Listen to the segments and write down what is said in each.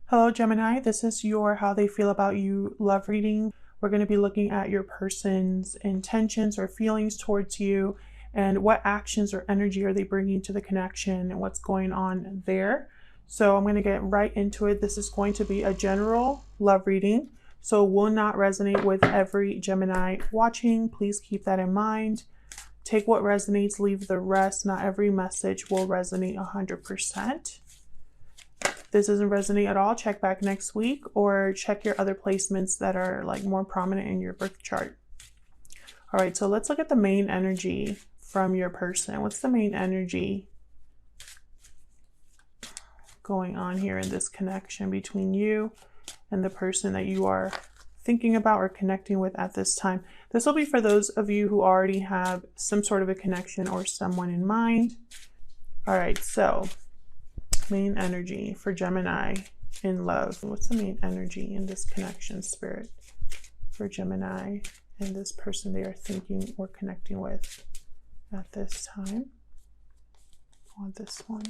Hello, Gemini. This is your How They Feel About You love reading. We're going to be looking at your person's intentions or feelings towards you and what actions or energy are they bringing to the connection and what's going on there. So I'm going to get right into it. This is going to be a general love reading, so it will not resonate with every Gemini watching. Please keep that in mind. Take what resonates, leave the rest. Not every message will resonate 100%. This doesn't resonate at all, check back next week or check your other placements that are like more prominent in your birth chart. All right, so let's look at the main energy from your person. What's the main energy going on here in this connection between you and the person that you are thinking about or connecting with at this time? This will be for those of you who already have some sort of a connection or someone in mind. All right, so main energy for Gemini in love. What's the main energy in this connection, Spirit, for Gemini and this person they are thinking or connecting with at this time? I want this one.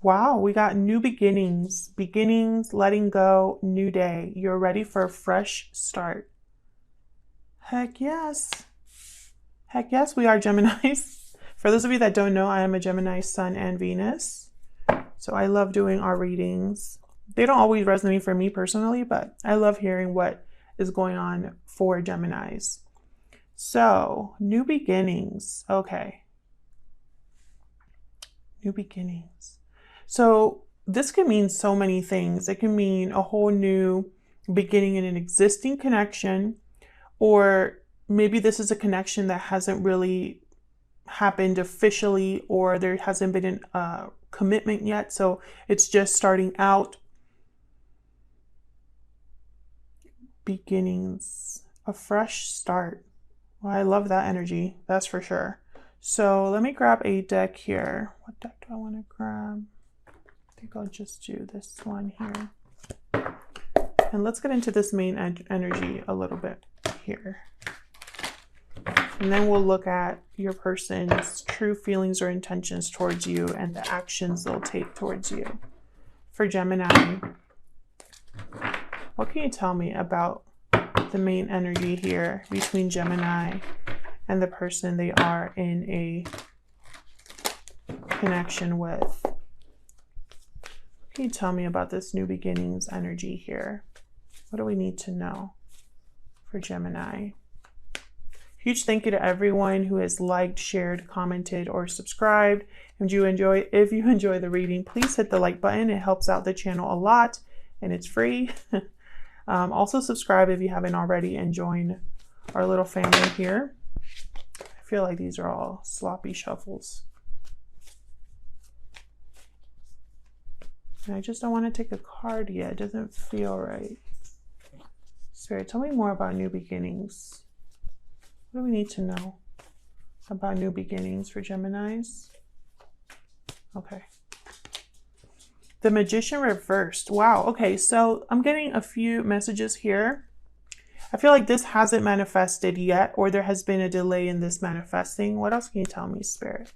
Wow, we got new beginnings, letting go, new day. You're ready for a fresh start. Heck yes. Heck yes, we are Geminis. For those of you that don't know, I am a Gemini Sun and Venus. So I love doing our readings. They don't always resonate for me personally, but I love hearing what is going on for Geminis. So, new beginnings. Okay. New beginnings. So this can mean so many things. It can mean a whole new beginning in an existing connection, or maybe this is a connection that hasn't really happened officially, or there hasn't been an commitment yet, so it's just starting out. Beginnings, a fresh start. Well, I love that energy, that's for sure. So let me grab a deck here. What deck do I want to grab? I think I'll just do this one here. And let's get into this main energy a little bit here. And then we'll look at your person's true feelings or intentions towards you and the actions they'll take towards you. For Gemini, what can you tell me about the main energy here between Gemini and the person they are in a connection with? What can you tell me about this new beginnings energy here? What do we need to know for Gemini? Huge thank you to everyone who has liked, shared, commented, or subscribed. If you enjoy the reading, please hit the like button. It helps out the channel a lot and it's free. Also subscribe if you haven't already and join our little family here. I feel like these are all sloppy shuffles. And I just don't want to take a card yet. It doesn't feel right. Spirit, tell me more about new beginnings. What do we need to know about new beginnings for Geminis? Okay. The Magician reversed. Wow. Okay, so I'm getting a few messages here. I feel like this hasn't manifested yet, or there has been a delay in this manifesting. What else can you tell me, Spirit?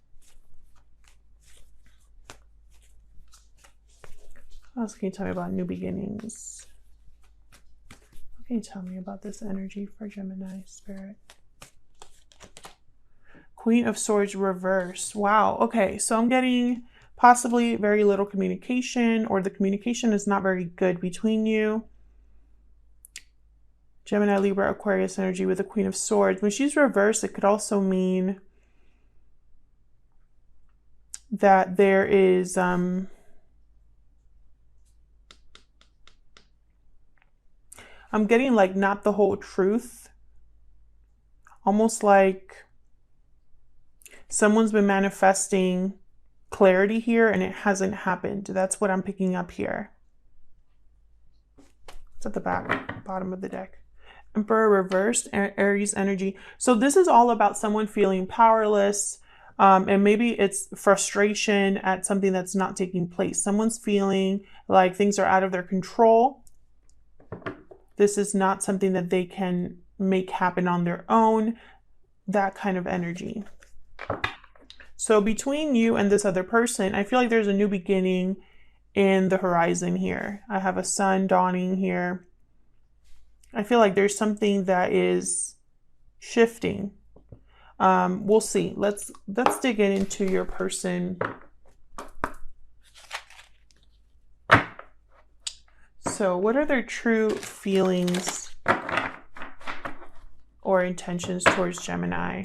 What else can you tell me about new beginnings? What can you tell me about this energy for Gemini, Spirit? Queen of Swords reversed. Wow. Okay, so I'm getting possibly very little communication, or the communication is not very good between you. Gemini, Libra, Aquarius energy with the Queen of Swords. When she's reversed, it could also mean that there is I'm getting like not the whole truth. Almost like someone's been manifesting clarity here and it hasn't happened. That's what I'm picking up here. It's at the bottom of the deck. Emperor reversed, Aries energy. So this is all about someone feeling powerless, and maybe it's frustration at something that's not taking place. Someone's feeling like things are out of their control. This is not something that they can make happen on their own. That kind of energy. So between you and this other person, I feel like there's a new beginning in the horizon here. I have a sun dawning here. I feel like there's something that is shifting. We'll see. Let's dig into your person. So what are their true feelings or intentions towards Gemini?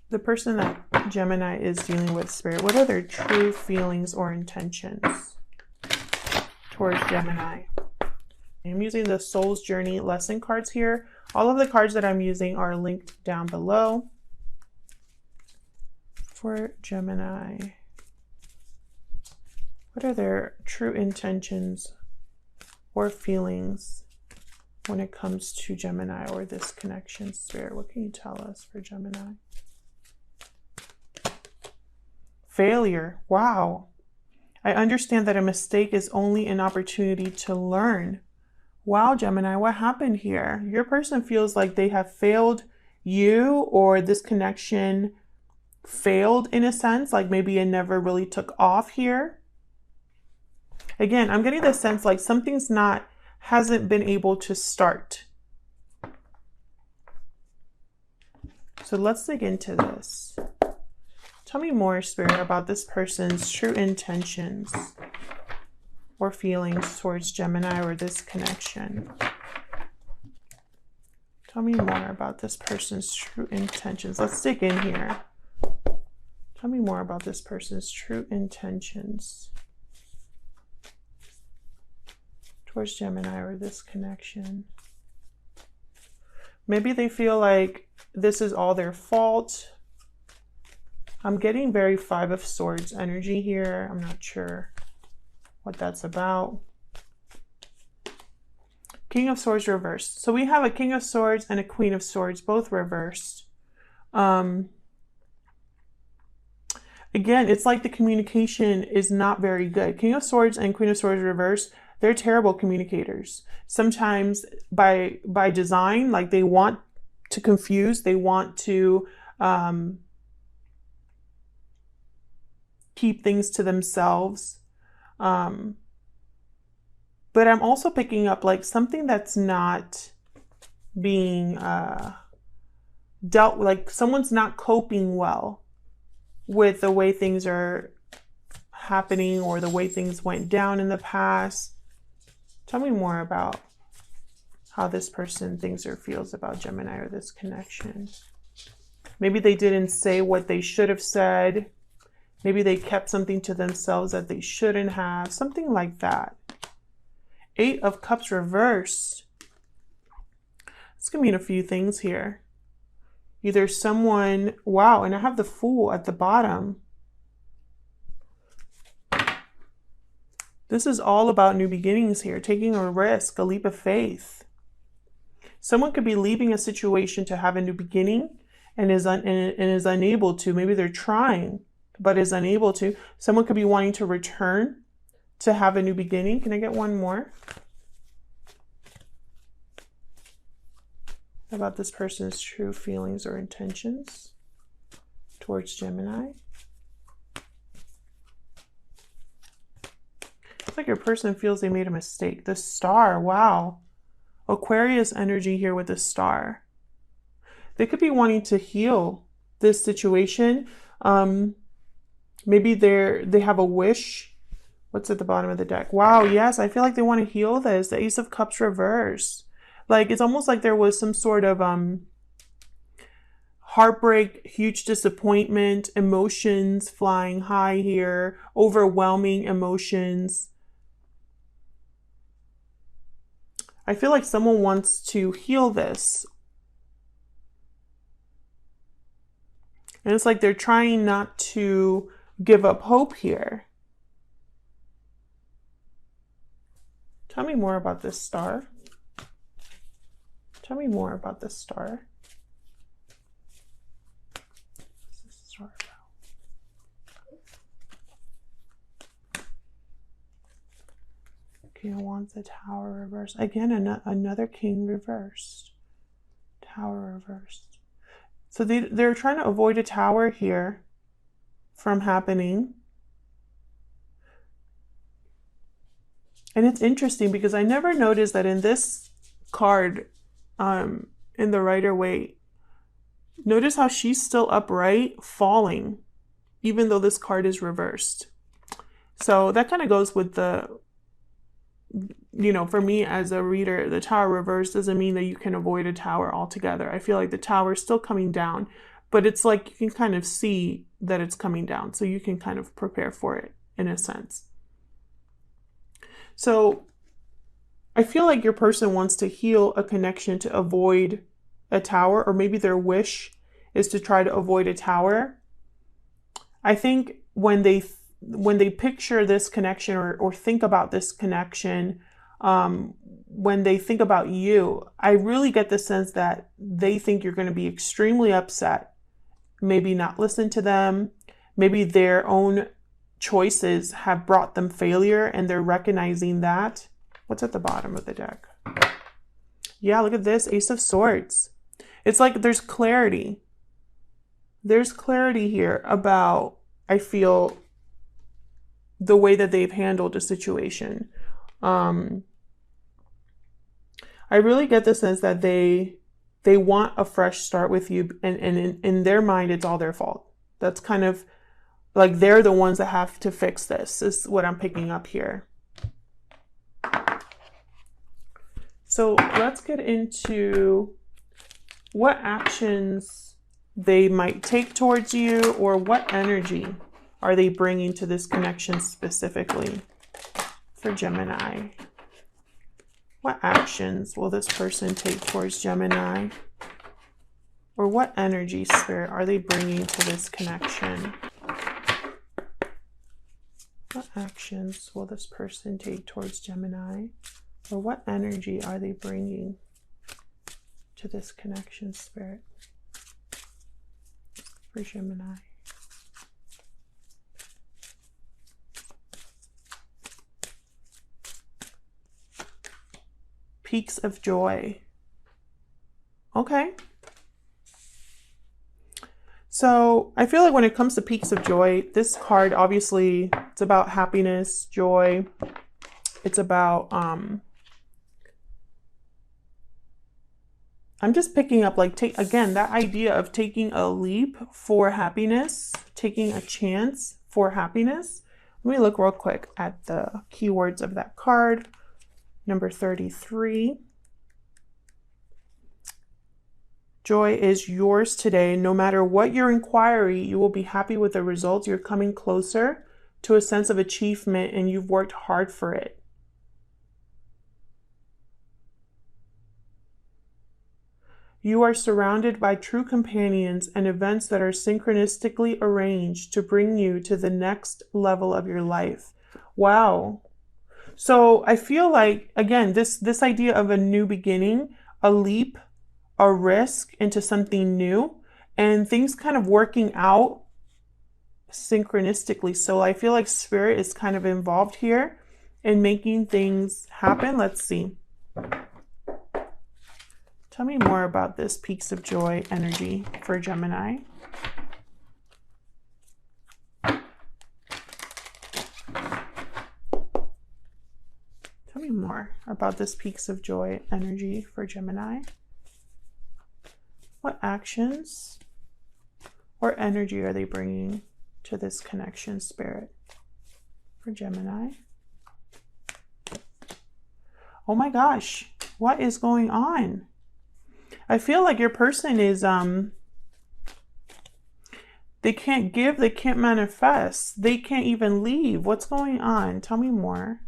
The person that Gemini is dealing with, Spirit, what are their true feelings or intentions towards Gemini? I'm using the Soul's Journey lesson cards here. All of the cards that I'm using are linked down below. For Gemini, what are their true intentions or feelings when it comes to Gemini or this connection, Spirit? What can you tell us for Gemini? Failure. Wow. I understand that a mistake is only an opportunity to learn. Wow, Gemini, what happened here? Your person feels like they have failed you, or this connection failed in a sense, like maybe it never really took off here. Again, I'm getting the sense like something's hasn't been able to start. So let's dig into this. Tell me more, Spirit, about this person's true intentions or feelings towards Gemini or this connection. Tell me more about this person's true intentions. Let's dig in here. Tell me more about this person's true intentions towards Gemini or this connection. Maybe they feel like this is all their fault. I'm getting very Five of Swords energy here. I'm not sure what that's about. King of Swords reversed. So we have a King of Swords and a Queen of Swords, both reversed. Again, it's like the communication is not very good. King of Swords and Queen of Swords reversed, they're terrible communicators. Sometimes by design, like they want to confuse, they want to keep things to themselves. But I'm also picking up like something that's not being dealt with, like someone's not coping well with the way things are happening or the way things went down in the past. Tell me more about how this person thinks or feels about Gemini or this connection. Maybe they didn't say what they should have said. Maybe they kept something to themselves that they shouldn't have. Something like that. Eight of Cups reversed. This could mean a few things here. Either someone, wow, and I have the Fool at the bottom. This is all about new beginnings here, taking a risk, a leap of faith. Someone could be leaving a situation to have a new beginning and is unable to. Maybe they're trying, but is unable to. Someone could be wanting to return to have a new beginning. Can I get one more? About this person's true feelings or intentions towards Gemini. It's like your person feels they made a mistake. The Star, wow. Aquarius energy here with the Star. They could be wanting to heal this situation. Maybe they have a wish. What's at the bottom of the deck? Wow, yes, I feel like they want to heal this. The Ace of Cups reverse. Like, it's almost like there was some sort of heartbreak, huge disappointment, emotions flying high here, overwhelming emotions. I feel like someone wants to heal this. And it's like they're trying not to give up hope here. Tell me more about this Star. Tell me more about this Star. What's this Star about? King of Wands, the Tower reversed. Again, another King reversed. Tower reversed. So they're trying to avoid a Tower here from happening. And it's interesting because I never noticed that in this card, in the Rider-Waite, notice how she's still upright, falling, even though this card is reversed. So that kind of goes with the, you know, for me as a reader, the Tower reversed doesn't mean that you can avoid a Tower altogether. I feel like the Tower is still coming down, but it's like you can kind of see that it's coming down. So you can kind of prepare for it in a sense. So I feel like your person wants to heal a connection to avoid a Tower, or maybe their wish is to try to avoid a Tower. I think when they picture this connection or think about this connection, when they think about you, I really get the sense that they think you're going to be extremely upset, maybe not listen to them, maybe their own choices have brought them failure and they're recognizing that. What's at the bottom of the deck? Yeah, look at this, Ace of Swords. It's like there's clarity. There's clarity here about, I feel, the way that they've handled a situation. I really get the sense that they want a fresh start with you, and in their mind, it's all their fault. That's kind of like they're the ones that have to fix this, is what I'm picking up here. So let's get into what actions they might take towards you, or what energy are they bringing to this connection specifically for Gemini. What actions will this person take towards Gemini? Or what energy, Spirit, are they bringing to this connection? What actions will this person take towards Gemini? Or what energy are they bringing to this connection, Spirit, for Gemini? Peaks of joy. Okay. So I feel like when it comes to peaks of joy, this card, obviously, it's about happiness, joy. It's about, I'm just picking up, like, again, that idea of taking a leap for happiness, taking a chance for happiness. Let me look real quick at the keywords of that card. Number 33. Joy is yours today. No matter what your inquiry, you will be happy with the results. You're coming closer to a sense of achievement and you've worked hard for it. You are surrounded by true companions and events that are synchronistically arranged to bring you to the next level of your life. Wow. So I feel like, again, this idea of a new beginning, a leap, a risk into something new, and things kind of working out synchronistically. So I feel like Spirit is kind of involved here in making things happen. Let's see. Tell me more about this peaks of joy energy for Gemini. Tell me more about this peaks of joy energy for Gemini. What actions or energy are they bringing to this connection, Spirit, for Gemini? Oh my gosh, what is going on? I feel like your person is, they can't give, they can't manifest, they can't even leave. What's going on? Tell me more.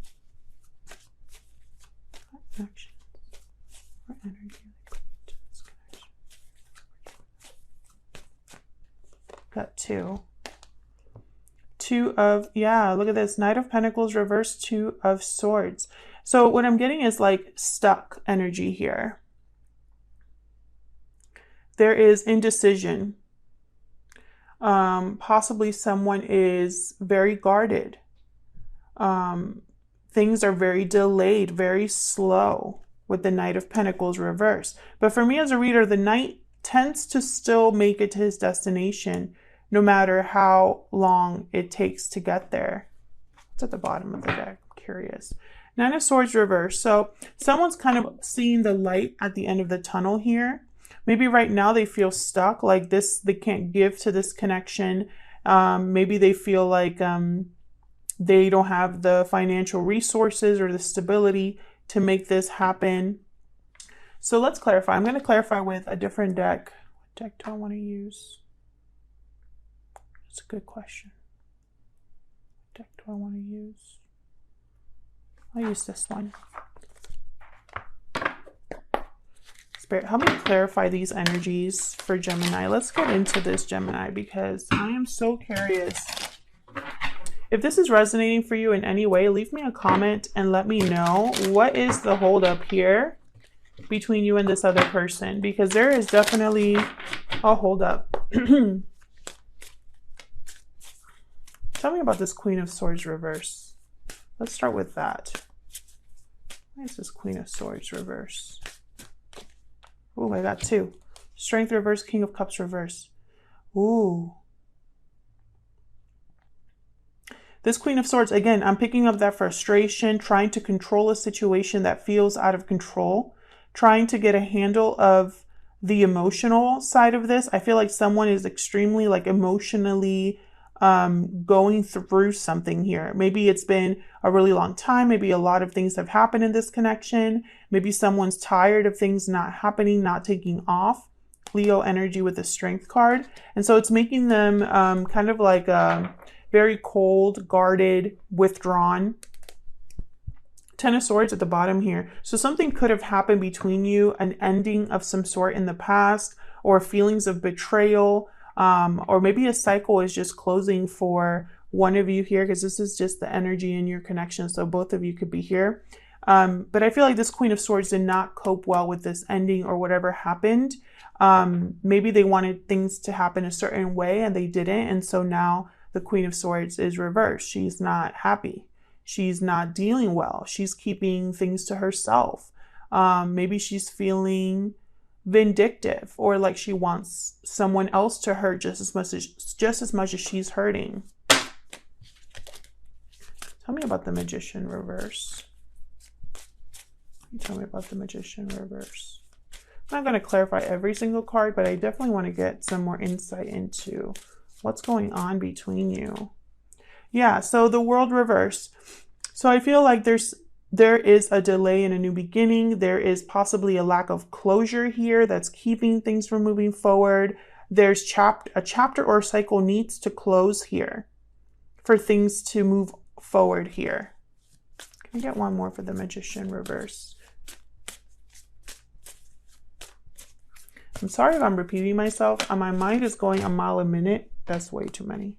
Actions or energy. Got two. Two of, yeah, look at this. Knight of Pentacles reversed, Two of Swords. So what I'm getting is like stuck energy here. There is indecision. Possibly someone is very guarded. Things are very delayed, very slow with the Knight of Pentacles reversed. But for me as a reader, the Knight tends to still make it to his destination, no matter how long it takes to get there. It's at the bottom of the deck. I'm curious. Nine of Swords reverse. So someone's kind of seeing the light at the end of the tunnel here. Maybe right now they feel stuck, like this, they can't give to this connection. Maybe they feel like they don't have the financial resources or the stability to make this happen. So let's clarify. I'm going to clarify with a different deck. What deck do I want to use? That's a good question. What deck do I want to use? I'll use this one. Spirit, help me clarify these energies for Gemini. Let's get into this, Gemini, because I am so curious. If this is resonating for you in any way, leave me a comment and let me know what is the holdup here between you and this other person, because there is definitely a holdup. Tell me about this Queen of Swords reverse. Let's start with that. Why is this Queen of Swords reverse? Oh, I got two. Strength reverse, King of Cups reverse. Ooh. This Queen of Swords, again, I'm picking up that frustration, trying to control a situation that feels out of control, trying to get a handle of the emotional side of this. I feel like someone is extremely like emotionally going through something here. Maybe it's been a really long time. Maybe a lot of things have happened in this connection. Maybe someone's tired of things not happening, not taking off. Leo energy with the Strength card. And so it's making them kind of like very cold, guarded, withdrawn. Ten of Swords at the bottom here. So something could have happened between you, an ending of some sort in the past, or feelings of betrayal, or maybe a cycle is just closing for one of you here, because this is just the energy in your connection. So both of you could be here. But I feel like this Queen of Swords did not cope well with this ending or whatever happened. Maybe they wanted things to happen a certain way and they didn't. And so now the Queen of Swords is reversed. She's not happy. She's not dealing well. She's keeping things to herself. Maybe she's feeling vindictive, or like she wants someone else to hurt just as much as she's hurting. Tell me about the Magician reverse. Tell me about the Magician reverse. I'm not going to clarify every single card, but I definitely want to get some more insight into what's going on between you. Yeah, so the World reverse. So I feel like there is a delay in a new beginning. There is possibly a lack of closure here that's keeping things from moving forward. There's a chapter or a cycle needs to close here for things to move forward here. Can I get one more for the Magician reverse? I'm sorry if I'm repeating myself. My mind is going a mile a minute. That's way too many.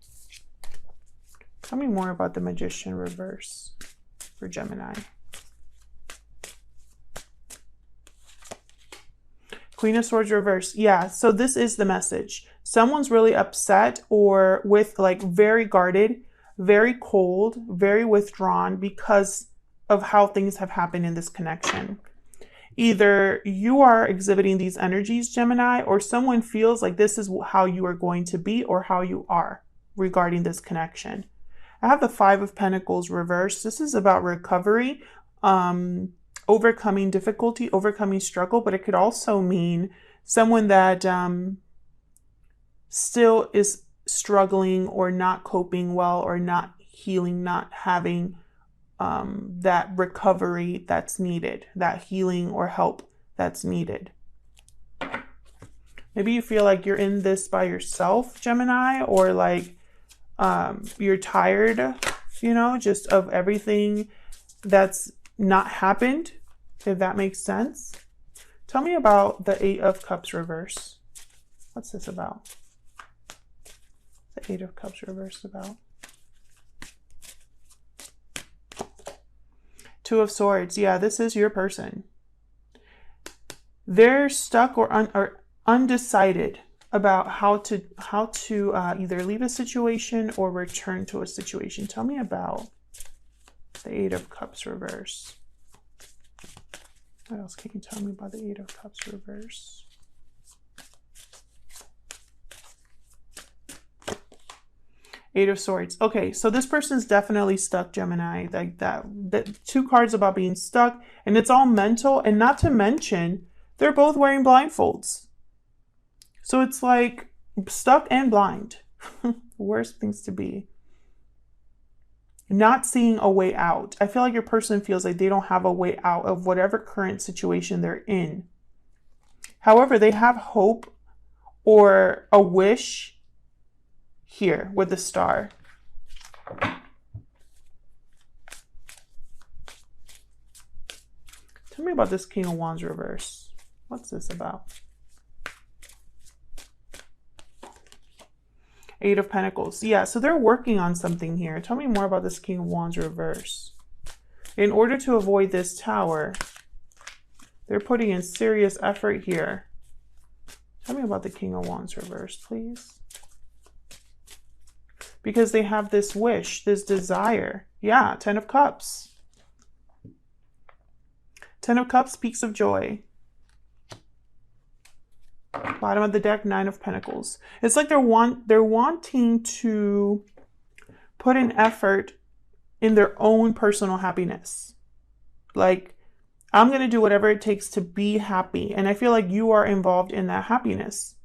Tell me more about the Magician reverse for Gemini. Queen of Swords reverse. Yeah, so this is the message. Someone's really upset or with like very guarded, very cold, very withdrawn because of how things have happened in this connection. Either you are exhibiting these energies, Gemini, or someone feels like this is how you are going to be or how you are regarding this connection. I have the Five of Pentacles reversed. This is about recovery, overcoming difficulty, overcoming struggle, but it could also mean someone that still is struggling or not coping well or not healing, not having that recovery that's needed, that healing or help that's needed. Maybe you feel like you're in this by yourself, Gemini, or like you're tired, you know, just of everything that's not happened, if that makes sense. Tell me about the Eight of Cups reverse. What's this about? The Eight of Cups reverse about? Two of Swords. Yeah, this is your person. They're stuck or undecided about how to either leave a situation or return to a situation. Tell me about the Eight of Cups reverse. What else can you tell me about the Eight of Cups reverse? Eight of Swords. Okay, so this person's definitely stuck, Gemini. Like that 2 cards about being stuck, and it's all mental, and not to mention they're both wearing blindfolds. So it's like stuck and blind. Worst things to be. Not seeing a way out. I feel like your person feels like they don't have a way out of whatever current situation they're in. However, they have hope or a wish here with the Star. Tell me about this King of Wands reverse. What's this about? Eight of Pentacles. Yeah, so they're working on something here. Tell me more about this King of Wands reverse. In order to avoid this Tower, they're putting in serious effort here. Tell me about the King of Wands reverse, please. Because they have this wish, this desire. Yeah, 10 of Cups. 10 of Cups speaks of joy. Bottom of the deck, 9 of Pentacles. It's like they're wanting to put an effort in their own personal happiness. Like, I'm going to do whatever it takes to be happy. And I feel like you are involved in that happiness.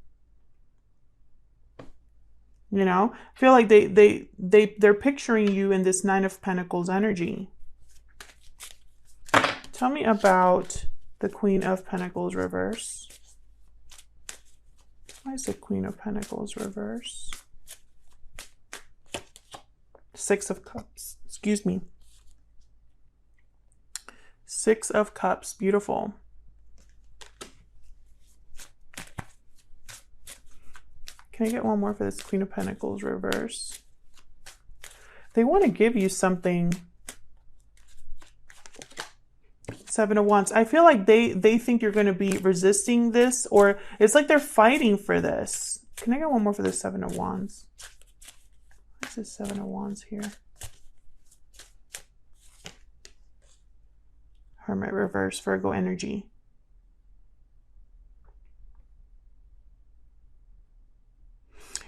You know, I feel like they're picturing you in this 9 of Pentacles energy. Tell me about the Queen of Pentacles reverse. Why is the Queen of Pentacles reverse? 6 of Cups. Excuse me. 6 of Cups. Beautiful. Can I get one more for this Queen of Pentacles reverse? They want to give you something. 7 of Wands. I feel like they think you're going to be resisting this, or it's like they're fighting for this. Can I get one more for the 7 of Wands? What's this 7 of Wands here? Hermit reverse, Virgo energy.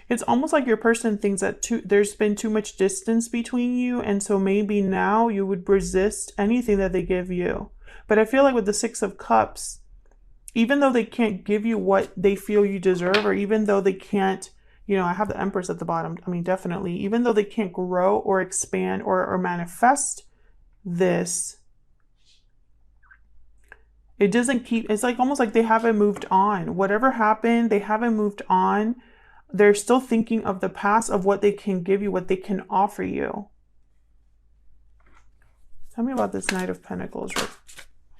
It's almost like your person thinks that there's been too much distance between you, and so maybe now you would resist anything that they give you. But I feel like with the 6 of Cups, even though they can't give you what they feel you deserve, or even though they can't, you know, I have the Empress at the bottom. I mean, definitely, even though they can't grow or expand or manifest this, it doesn't keep, it's like almost like they haven't moved on. Whatever happened, they haven't moved on. They're still thinking of the past, of what they can give you, what they can offer you. Tell me about this Knight of Pentacles.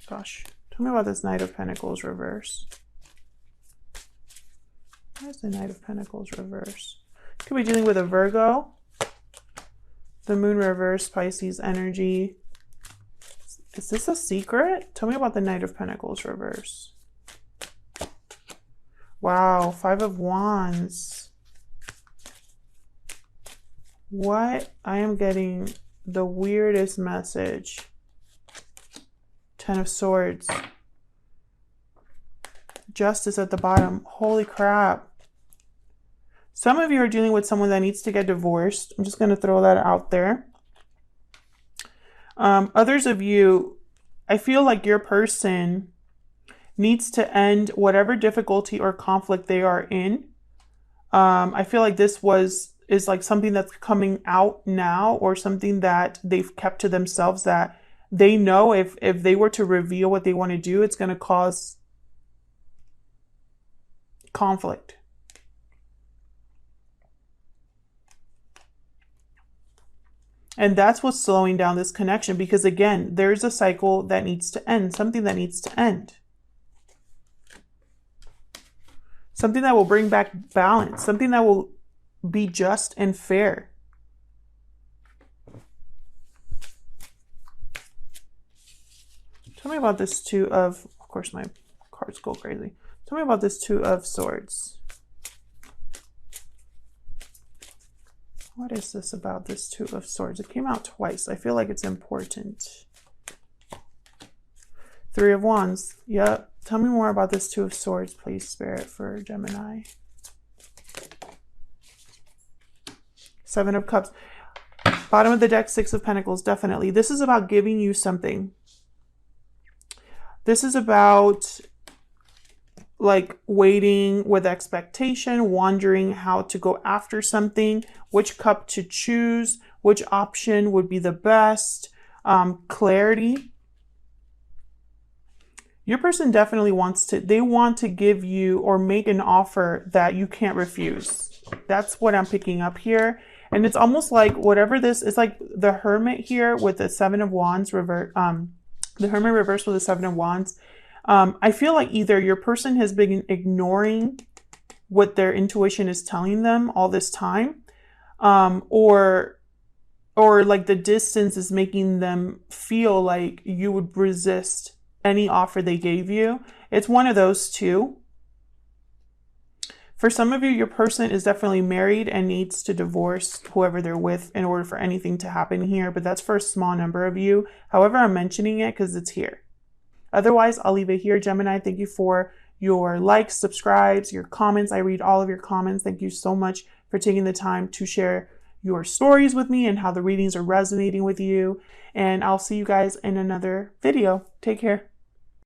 Gosh, tell me about this Knight of Pentacles reverse. Where's the Knight of Pentacles reverse? Could be dealing with a Virgo. The Moon reverse, Pisces energy. Is this a secret? Tell me about the Knight of Pentacles reverse. Wow, 5 of Wands. What? I am getting the weirdest message. 10 of Swords. Justice at the bottom. Holy crap. Some of you are dealing with someone that needs to get divorced. I'm just going to throw that out there. Others of you, I feel like your person needs to end whatever difficulty or conflict they are in. I feel like this is like something that's coming out now, or something that they've kept to themselves, that they know if they were to reveal what they want to do, it's going to cause conflict. And that's what's slowing down this connection, because again, there's a cycle that needs to end, something that needs to end. Something that will bring back balance, something that will be just and fair. Tell me about this of course my cards go crazy. Tell me about this 2 of Swords. What is this about this 2 of Swords? It came out twice. I feel like it's important. 3 of Wands. Yep. Tell me more about this 2 of Swords, please, Spirit, for Gemini. Seven of Cups. Bottom of the deck, Six of Pentacles, definitely. This is about giving you something. This is about like waiting with expectation, wondering how to go after something, which cup to choose, which option would be the best, clarity. Your person definitely they want to give you or make an offer that you can't refuse. That's what I'm picking up here. And it's almost like whatever this is, like the Hermit here with the Seven of Wands the Hermit reversed with the Seven of Wands. I feel like either your person has been ignoring what their intuition is telling them all this time, or like the distance is making them feel like you would resist any offer they gave you. It's one of those two. For some of you, your person is definitely married and needs to divorce whoever they're with in order for anything to happen here, but that's for a small number of you. However, I'm mentioning it because it's here. Otherwise, I'll leave it here, Gemini. Thank you for your likes, subscribes, your comments. I read all of your comments. Thank you so much for taking the time to share your stories with me and how the readings are resonating with you. And I'll see you guys in another video. Take care.